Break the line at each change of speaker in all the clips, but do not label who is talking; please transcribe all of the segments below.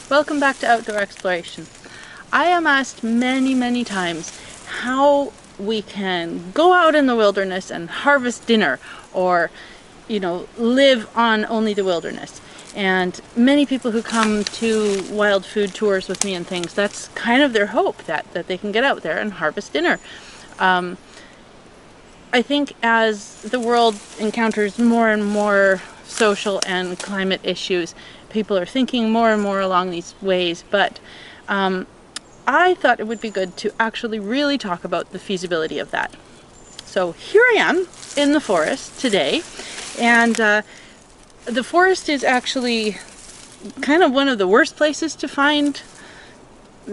Welcome back to Outdoor Exploration. I am asked many times how we can go out in the wilderness and harvest dinner, or live on only the wilderness. And many people who come to wild food tours with me and things, that's kind of their hope, that they can get out there and harvest dinner. I think as the world encounters more and more social and climate issues, people are thinking more and more along these ways, but I thought it would be good to actually really talk about the feasibility of that. So here I am in the forest today, and the forest is actually kind of one of the worst places to find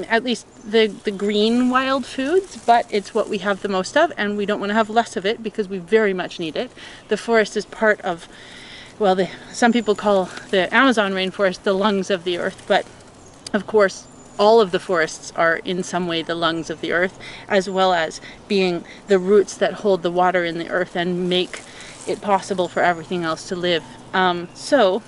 at least the green wild foods, but it's what we have the most of, and we don't want to have less of it because we very much need it. The forest is part of, well, some people call the Amazon rainforest the lungs of the earth, but of course all of the forests are in some way the lungs of the earth, as well as being the roots that hold the water in the earth and make it possible for everything else to live. So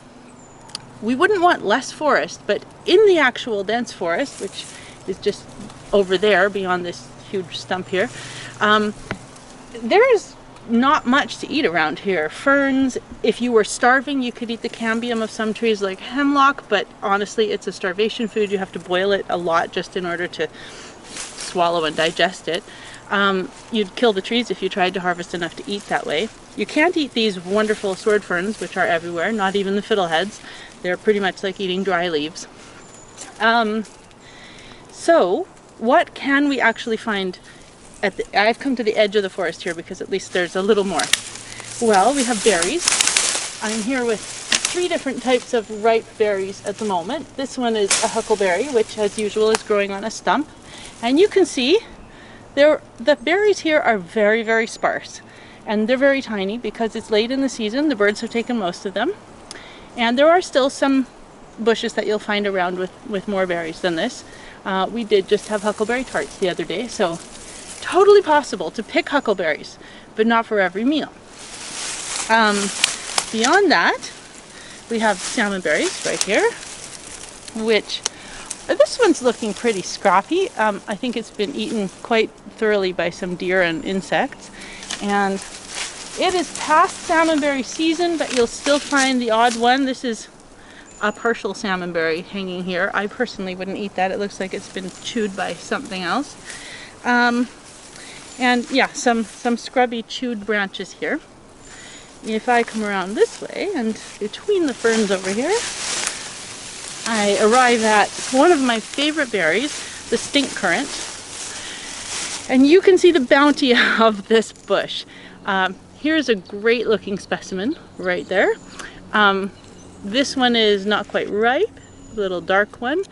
we wouldn't want less forest, but in the actual dense forest, which is just over there beyond this huge stump here, there's not much to eat around here. Ferns, if you were starving, you could eat the cambium of some trees like hemlock, but honestly it's a starvation food. You have to boil it a lot just in order to swallow and digest it. You'd kill the trees if you tried to harvest enough to eat that way. You can't eat these wonderful sword ferns, which are everywhere, not even the fiddleheads. They're pretty much like eating dry leaves. So what can we actually find I've come to the edge of the forest here because at least there's a little more. Well, we have berries. I'm here with 3 different types of ripe berries at the moment. This one is a huckleberry, which as usual is growing on a stump. And you can see the berries here are very sparse. And they're very tiny because it's late in the season. The birds have taken most of them. And there are still some bushes that you'll find around with more berries than this. We did just have huckleberry tarts the other day, so totally possible to pick huckleberries, but not for every meal. Beyond that, we have salmonberries right here, which this one's looking pretty scrappy. I think it's been eaten quite thoroughly by some deer and insects, and it is past salmonberry season, but you'll still find the odd one. This is a partial salmonberry hanging here. I personally wouldn't eat that. It looks like it's been chewed by something else. And yeah, some scrubby chewed branches here. If I come around this way and between the ferns over here, I arrive at one of my favorite berries, the stinkcurrent. And you can see the bounty of this bush. Here's a great looking specimen right there. This one is not quite ripe, a little dark one.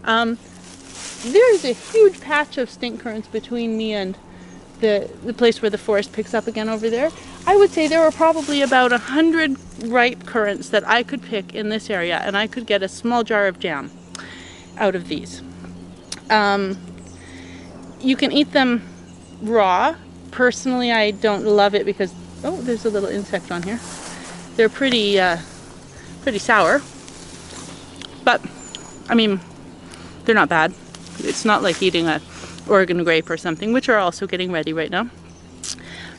There's a huge patch of stinkcurrants between me and the place where the forest picks up again over there. I would say there were probably about 100 ripe currants that I could pick in this area, and I could get a small jar of jam out of these. You can eat them raw. Personally, I don't love it because, oh, there's a little insect on here. They're pretty sour, but I mean, they're not bad. It's not like eating a Oregon grape or something, which are also getting ready right now.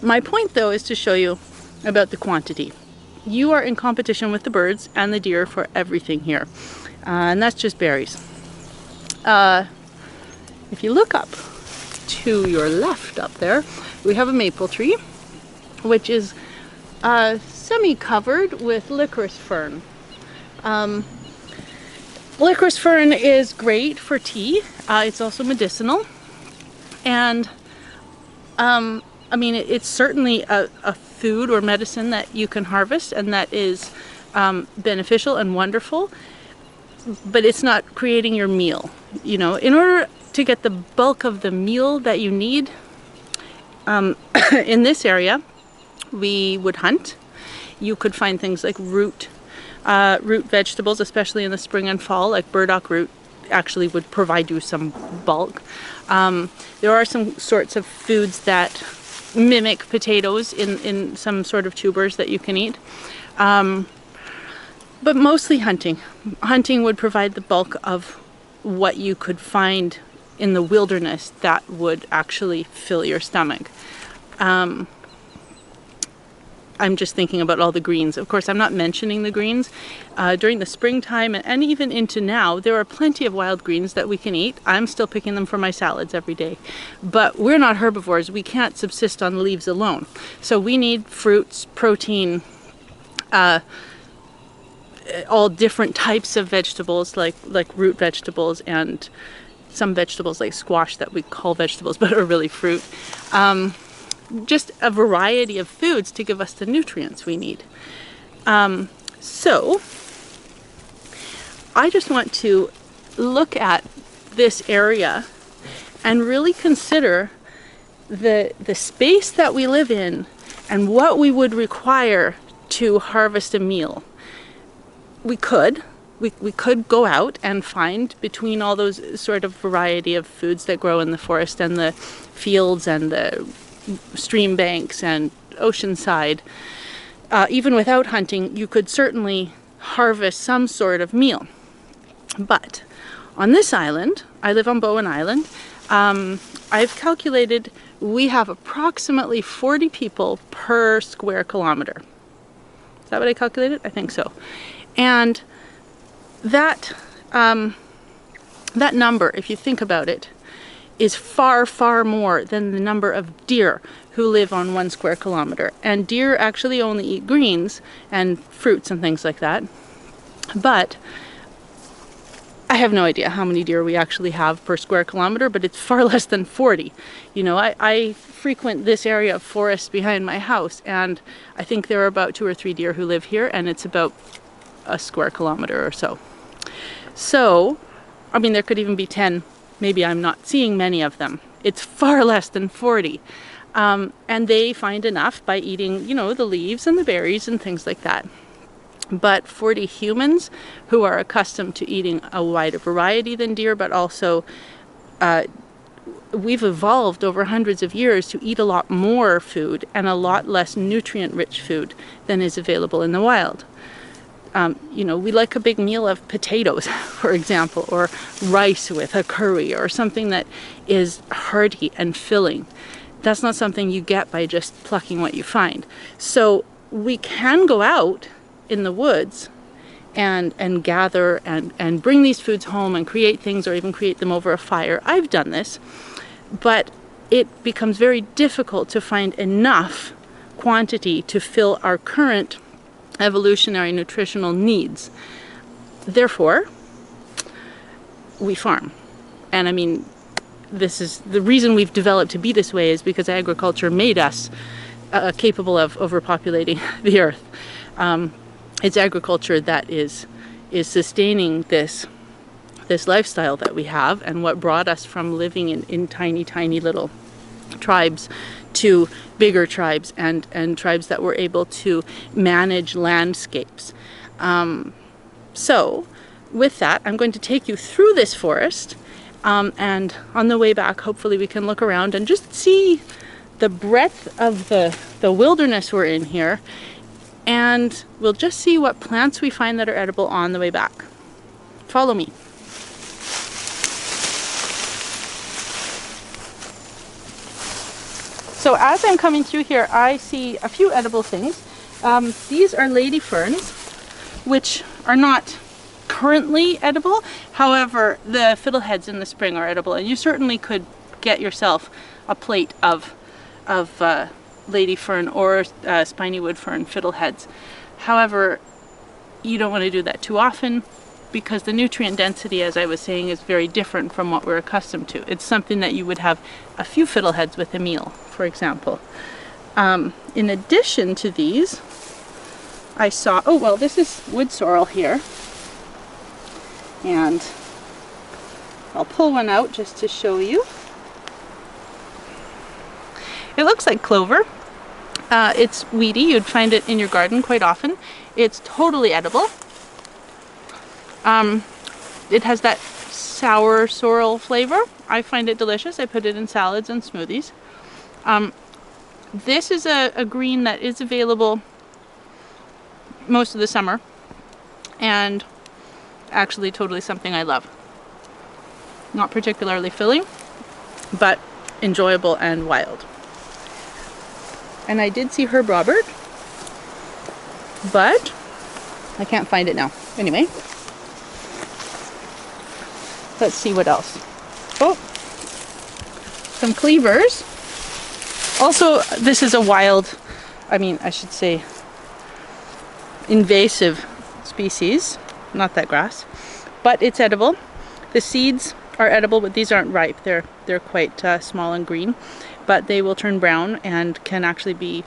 My point though is to show you about the quantity. You are in competition with the birds and the deer for everything here, and that's just berries. If you look up to your left up there, we have a maple tree, which is semi-covered with licorice fern. Licorice fern is great for tea. It's also medicinal, and I mean, it's certainly a food or medicine that you can harvest and that is beneficial and wonderful, but it's not creating your meal. In order to get the bulk of the meal that you need in this area, we would hunt. You could find things like root vegetables, especially in the spring and fall, like burdock root actually would provide you some bulk. There are some sorts of foods that mimic potatoes in some sort of tubers that you can eat. But mostly hunting. Hunting would provide the bulk of what you could find in the wilderness that would actually fill your stomach. I'm just thinking about all the greens. Of course, I'm not mentioning the greens. During the springtime and even into now, there are plenty of wild greens that we can eat. I'm still picking them for my salads every day. But we're not herbivores. We can't subsist on leaves alone. So we need fruits, protein, all different types of vegetables, like root vegetables, and some vegetables like squash that we call vegetables but are really fruit. Just a variety of foods to give us the nutrients we need. So I just want to look at this area and really consider the space that we live in and what we would require to harvest a meal. We could go out and find between all those sort of variety of foods that grow in the forest and the fields and the stream banks and ocean side. Even without hunting, you could certainly harvest some sort of meal. But on this island, I live on Bowen Island, I've calculated we have approximately 40 people per square kilometer. Is that what I calculated? I think so. And that number, if you think about it, is far, far more than the number of deer who live on 1 square kilometer. And deer actually only eat greens and fruits and things like that. But I have no idea how many deer we actually have per square kilometer, but it's far less than 40. You know, I frequent this area of forest behind my house, and I think there are about 2 or 3 deer who live here, and it's about a square kilometer or so. So, I mean, there could even be 10. Maybe I'm not seeing many of them. It's far less than 40. And they find enough by eating, you know, the leaves and the berries and things like that. But 40 humans who are accustomed to eating a wider variety than deer, but also we've evolved over hundreds of years to eat a lot more food and a lot less nutrient-rich food than is available in the wild. You know, we like a big meal of potatoes, for example, or rice with a curry or something that is hearty and filling. That's not something you get by just plucking what you find. So we can go out in the woods and gather and bring these foods home and create things, or even create them over a fire. I've done this, but it becomes very difficult to find enough quantity to fill our current evolutionary nutritional needs. Therefore, we farm. And I mean, this is the reason we've developed to be this way, is because agriculture made us capable of overpopulating the earth. It's agriculture that is sustaining this lifestyle that we have, and what brought us from living in tiny little tribes to bigger tribes and tribes that were able to manage landscapes. So with that, I'm going to take you through this forest, and on the way back, hopefully we can look around and just see the breadth of the wilderness we're in here, and we'll just see what plants we find that are edible on the way back. Follow me. So as I'm coming through here, I see a few edible things. These are lady ferns, which are not currently edible. However, the fiddleheads in the spring are edible, and you certainly could get yourself a plate of lady fern or spiny wood fern fiddleheads. However, you don't want to do that too often, because the nutrient density, as I was saying, is very different from what we're accustomed to. It's something that you would have a few fiddleheads with a meal, for example. In addition to these, I saw, oh well, this is wood sorrel here. And I'll pull one out just to show you. It looks like clover. It's weedy. You'd find it in your garden quite often. It's totally edible. It has that sour sorrel flavor. I find it delicious. I put it in salads and smoothies. This is a green that is available most of the summer, and actually totally something I love. Not particularly filling, but enjoyable and wild. And I did see herb Robert, but I can't find it now. Anyway, let's see what else. Oh, some cleavers. Also, this is a wild, I should say invasive species, not that grass, but it's edible. The seeds are edible, but these aren't ripe. They're quite small and green, but they will turn brown and can actually be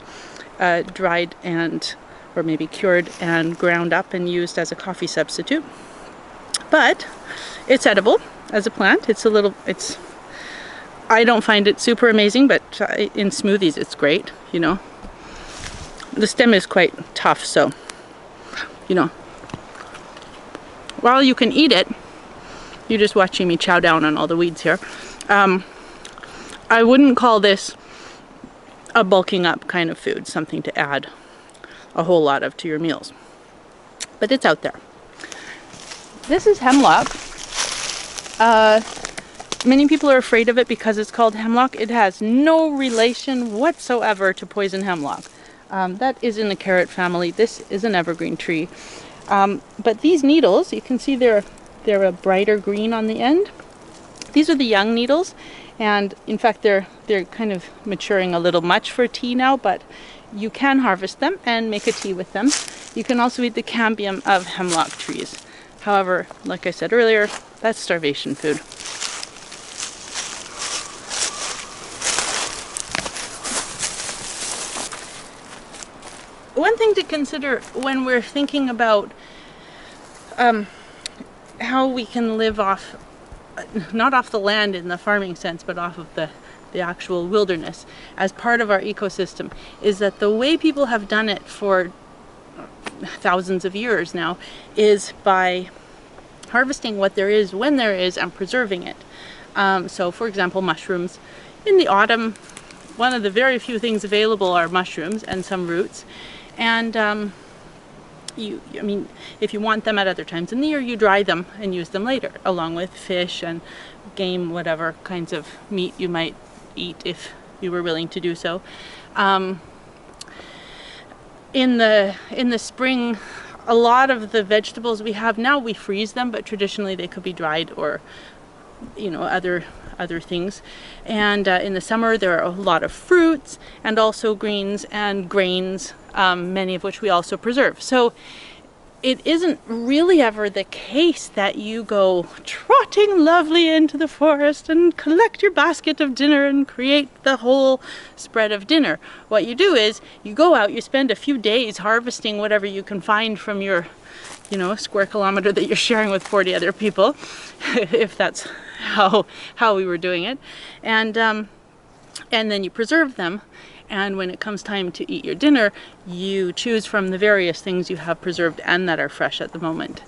dried or maybe cured and ground up and used as a coffee substitute. But it's edible as a plant. I don't find it super amazing, but in smoothies it's great, you know. The stem is quite tough, so, you know, while you can eat it, you're just watching me chow down on all the weeds here. I wouldn't call this a bulking up kind of food, something to add a whole lot of to your meals. But it's out there. This is hemlock. Many people are afraid of it because it's called hemlock. It has no relation whatsoever to poison hemlock. That is in the carrot family. This is an evergreen tree. But these needles, you can see they're a brighter green on the end. These are the young needles, and in fact they're kind of maturing a little much for tea now, but you can harvest them and make a tea with them. You can also eat the cambium of hemlock trees. However, like I said earlier, that's starvation food. One thing to consider when we're thinking about how we can live off, not off the land in the farming sense, but off of the actual wilderness as part of our ecosystem, is that the way people have done it for thousands of years now is by harvesting what there is when there is and preserving it. So for example, mushrooms. In the autumn, one of the very few things available are mushrooms and some roots. And if you want them at other times in the year, you dry them and use them later, along with fish and game, whatever kinds of meat you might eat if you were willing to do so. In the spring, a lot of the vegetables we have now, we freeze them, but traditionally they could be dried or, you know, other things. And in the summer there are a lot of fruits and also greens and grains, many of which we also preserve. So it isn't really ever the case that you go trotting lovely into the forest and collect your basket of dinner and create the whole spread of dinner. What you do is you go out, you spend a few days harvesting whatever you can find from your, you know, square kilometer that you're sharing with 40 other people, if that's how we were doing it, and then you preserve them. And when it comes time to eat your dinner, you choose from the various things you have preserved and that are fresh at the moment.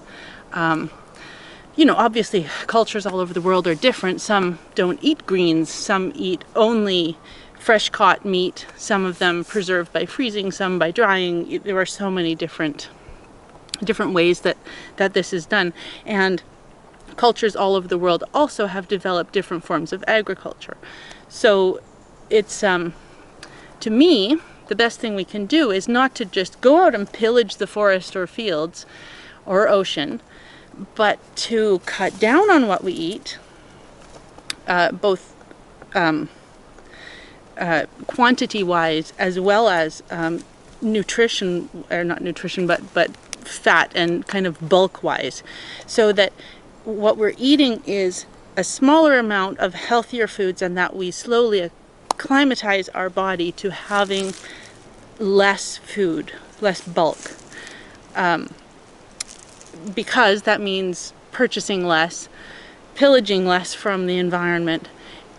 You know, obviously cultures all over the world are different. Some don't eat greens, some eat only fresh caught meat, some of them preserved by freezing, some by drying. There are so many different ways that this is done. And cultures all over the world also have developed different forms of agriculture. So it's to me, the best thing we can do is not to just go out and pillage the forest or fields or ocean, but to cut down on what we eat, both quantity-wise as well as nutrition, or not nutrition, but fat and kind of bulk-wise, so that what we're eating is a smaller amount of healthier foods, and that we slowly acclimatize our body to having less food, less bulk, because that means purchasing less, pillaging less from the environment,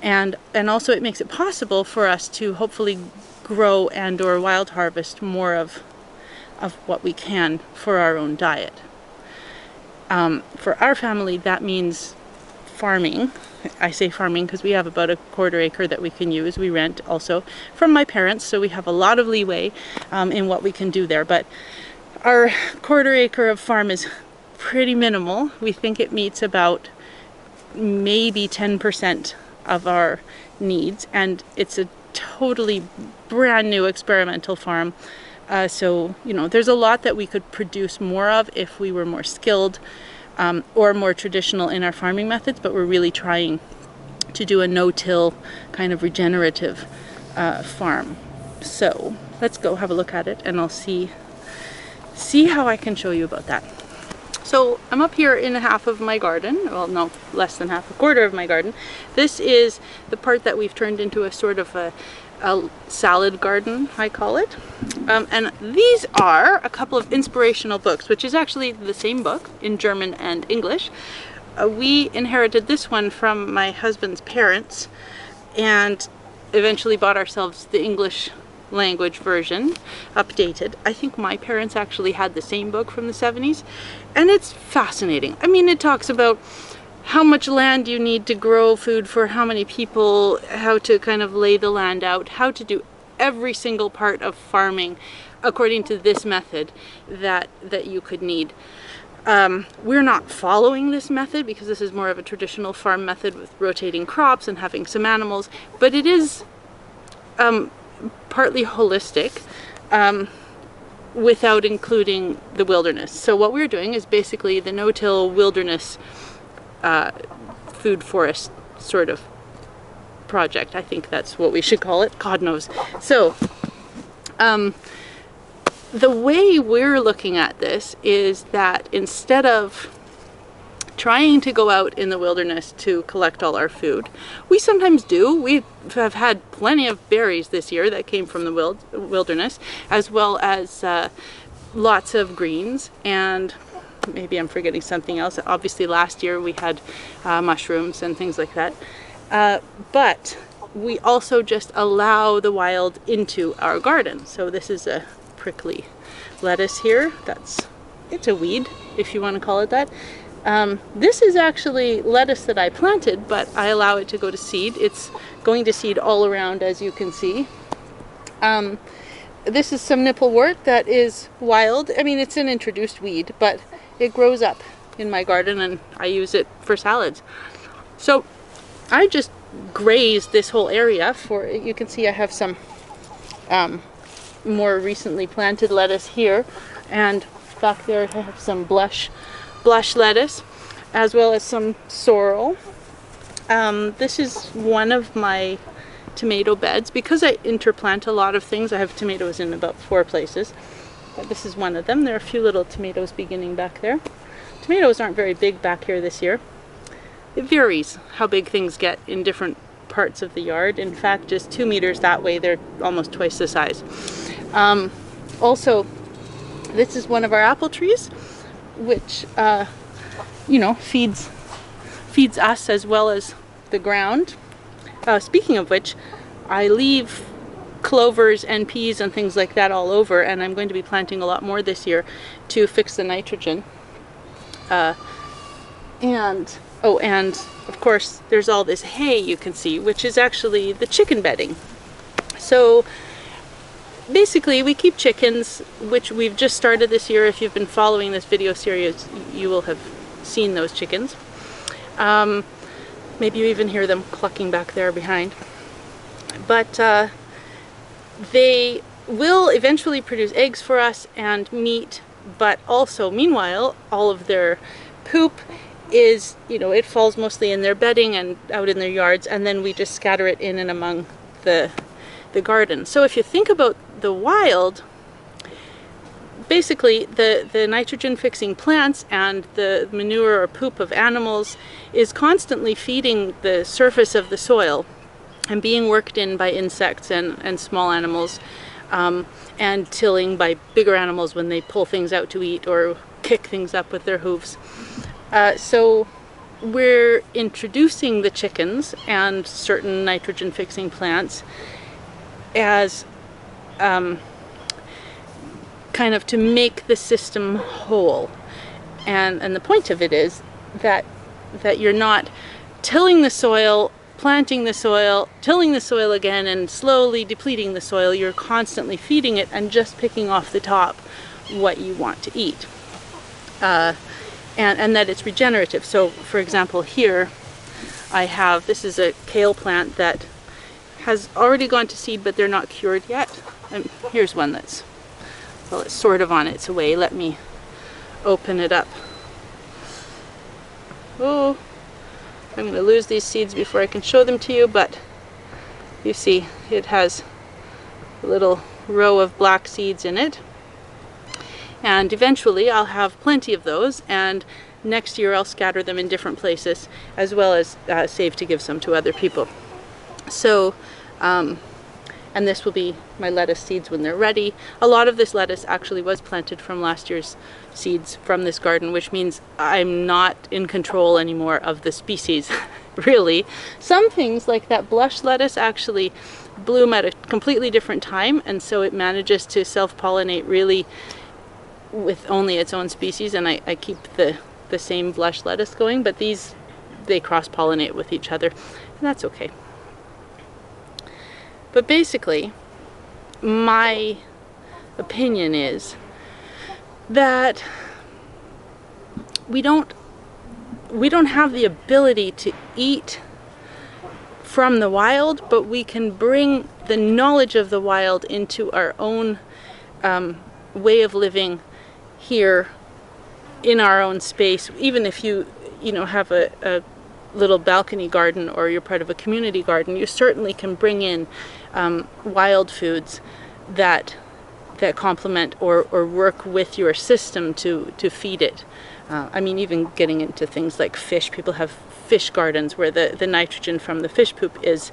and also it makes it possible for us to hopefully grow and or wild harvest more of what we can for our own diet. For our family, that means farming. I say farming because we have about a quarter acre that we can use. We rent also from my parents, so we have a lot of leeway in what we can do there. But our quarter acre of farm is pretty minimal. We think it meets about maybe 10% of our needs, and it's a totally brand new experimental farm. So, you know, there's a lot that we could produce more of if we were more skilled or more traditional in our farming methods, but we're really trying to do a no-till kind of regenerative farm. So let's go have a look at it, and I'll see how I can show you about that. So I'm up here in half of my garden, well, no, less than half, a quarter of my garden. This is the part that we've turned into a sort of a salad garden, I call it. And these are a couple of inspirational books, which is actually the same book in German and English. We inherited this one from my husband's parents and eventually bought ourselves the English language version, updated. I think my parents actually had the same book from the 70s, and it's fascinating. I mean, it talks about how much land you need to grow food for how many people, how to kind of lay the land out, how to do every single part of farming according to this method that you could need. We're not following this method because this is more of a traditional farm method with rotating crops and having some animals, but it is partly holistic without including the wilderness. So what we're doing is basically the no-till wilderness food forest sort of project. I think that's what we should call it. God knows. So the way we're looking at this is that instead of trying to go out in the wilderness to collect all our food, we sometimes do. We have had plenty of berries this year that came from the wilderness, as well as lots of greens, and maybe I'm forgetting something else. Obviously last year we had mushrooms and things like that. But we also just allow the wild into our garden. So this is a prickly lettuce here. It's a weed, if you want to call it that. This is actually lettuce that I planted, but I allow it to go to seed. It's going to seed all around, as you can see. This is some nipplewort that is wild. I mean, it's an introduced weed, but it grows up in my garden and I use it for salads. So I just grazed this whole area for, you can see I have some more recently planted lettuce here, and back there I have some blush lettuce, as well as some sorrel. This is one of my tomato beds. Because I interplant a lot of things, I have tomatoes in about 4 places. But this is one of them. There are a few little tomatoes beginning back there. Tomatoes aren't very big back here this year. It varies how big things get in different parts of the yard. In fact, just 2 meters that way, they're almost twice the size. Also, this is one of our apple trees, which you know, feeds us as well as the ground. Speaking of which, I leave clovers and peas and things like that all over, and I'm going to be planting a lot more this year to fix the nitrogen. And of course there's all this hay you can see, which is actually the chicken bedding. So basically we keep chickens, which we've just started this year. If you've been following this video series, you will have seen those chickens. Maybe you even hear them clucking back there behind. But they will eventually produce eggs for us and meat, but also meanwhile all of their poop is, you know, it falls mostly in their bedding and out in their yards, and then we just scatter it in and among the garden. So if you think about the wild, basically the nitrogen fixing plants and the manure or poop of animals is constantly feeding the surface of the soil and being worked in by insects and small animals, and tilling by bigger animals when they pull things out to eat or kick things up with their hooves. So we're introducing the chickens and certain nitrogen fixing plants as kind of to make the system whole. And the point of it is that you're not tilling the soil, planting the soil, tilling the soil again, and slowly depleting the soil. You're constantly feeding it and just picking off the top what you want to eat. And that it's regenerative. So for example here, I have, this is a kale plant that has already gone to seed, but they're not cured yet. And here's one that's, well, it's sort of on its way. Let me open it up. Oh, I'm going to lose these seeds before I can show them to you, but you see it has a little row of black seeds in it. And eventually I'll have plenty of those, and next year I'll scatter them in different places, as well as save to give some to other people. So, and this will be my lettuce seeds when they're ready. A lot of this lettuce actually was planted from last year's seeds from this garden, which means I'm not in control anymore of the species, really. Some things like that blush lettuce actually bloom at a completely different time, and so it manages to self-pollinate really with only its own species, and I keep the same blush lettuce going, but these, they cross-pollinate with each other, and that's okay. But basically, my opinion is that we don't have the ability to eat from the wild, but we can bring the knowledge of the wild into our own way of living here in our own space. Even if you have a little balcony garden, or you're part of a community garden, you certainly can bring in wild foods that complement or work with your system to feed it. I mean, even getting into things like fish. People have fish gardens where the nitrogen from the fish poop is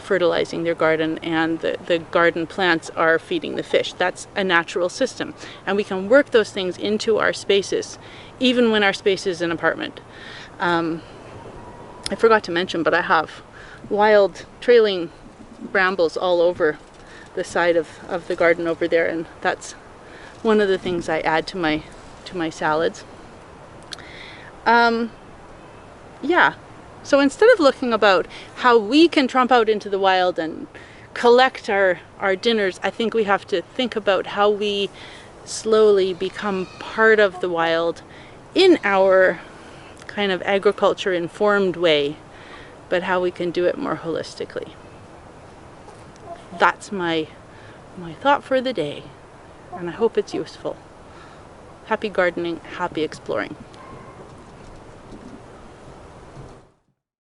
fertilizing their garden, and the garden plants are feeding the fish. That's a natural system, and we can work those things into our spaces, even when our space is an apartment. I forgot to mention, but I have wild trailing brambles all over the side of the garden over there, and that's one of the things I add to my salads. Yeah, so instead of looking about how we can tromp out into the wild and collect our dinners, I think we have to think about how we slowly become part of the wild in our kind of agriculture informed way, but how we can do it more holistically. That's my thought for the day, and I hope it's useful. Happy gardening, happy exploring.